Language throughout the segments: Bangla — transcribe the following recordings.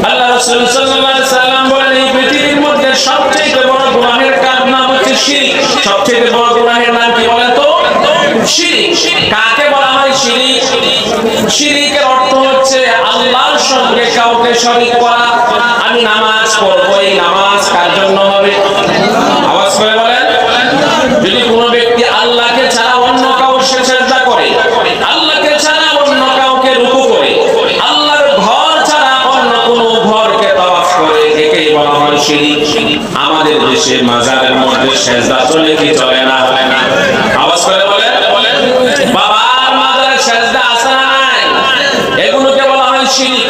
আল্লাহ রাসূল সাল্লাল্লাহু আলাইহি সাল্লাম বলেন এই পৃথিবীর মধ্যে সবচেয়ে বড় গুনাহের নাম হচ্ছে শিরক। সবচেয়ে বড় গুনাহের নাম কি বলেন তো? শিরক। কাকে বলা হয় শিরক? শিরকের অর্থ হচ্ছে আল্লাহর সঙ্গে কাউকে শরীক করা। আমি নামাজ পড়ব, এই নামাজ কার জন্য হবে? আওয়াজ করে বলেন। যদি কোনো ব্যক্তি আল্লাহকে ছাড়া অন্য কাউকে সিজদা করে, আল্লাহকে ছাড়া অন্য কাউকে রুকু করে, আল্লাহর ঘর ছাড়া অন্য কোনো ঘরকে তাওয়াফ করে, একেই বলা হয় শিরক। আমাদের দেশে মাজারের মধ্যে সিজদা চলে কি চলে না? আওয়াজ করে বলেন। বাবার মাজারে সিজদা আছে না নাই? এগুলোকে বলা হয় শিরক।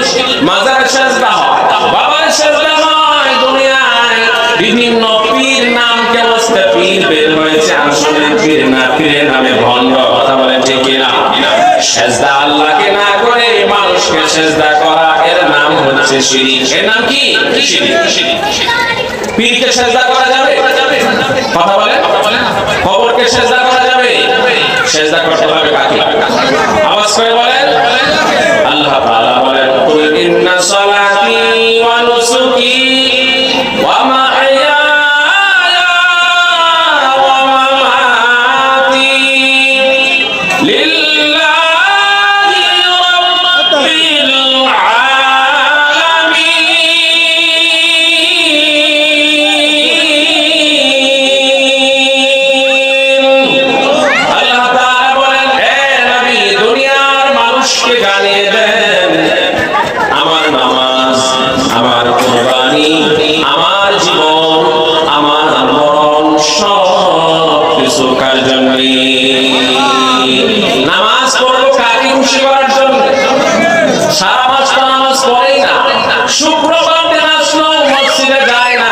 মাজারে সিজদা হয়, বাবার সিজদা নয়। দুনিয়ায় বিভিন্ন পীর নামকে বসতে পীর বের হয়েছে, আসলে পীর না, পীরের নামে ভণ্ড। কথা বলেন ঠিক কিনা? সিজদা আল্লাহকে না করে মানুষকে সিজদা করা, এর নাম হচ্ছে শিরক। এর নাম কি? শিরক। পীরকে সিজদা করা যাবে? কথা বলেন। কবরকে সিজদা করা যাবে? সিজদা করতে হবে কাকে? আওয়াজ করে বলেন। আল্লাহ তাআলা বলেন কুল ইন্না সালাতি ওয়া নুসুকি ওয়া মাহইয়ায়া ওয়া মামাতি লিল্লাহি রাব্বিল আলামিন। আল্লাহ তাআলা বলেন হে নবী দুনিয়ার মানুষকে জানিয়ে দেন আমার নামাজ, আমার কুরবানি, আমার জীবন, আমার মরণ সব কিছু কার জন্য? নামাজ পড়বো কাকে খুশি করার জন্য? সারা মাস তো নামাজ পড়েই না, শুক্রবার দিন আসলো মসজিদে যায় না,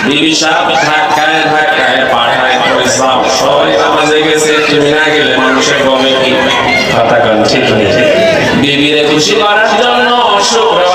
বিবি সাহেব ধাক্কায় ধাক্কায় পাঠায় করে সব সবাই নামাজে গেছে, তুমি না গেলে মানুষের কমে কি? কথা কন ঠিক নেই। বিবিরে খুশি করার জন্য শুক্রবার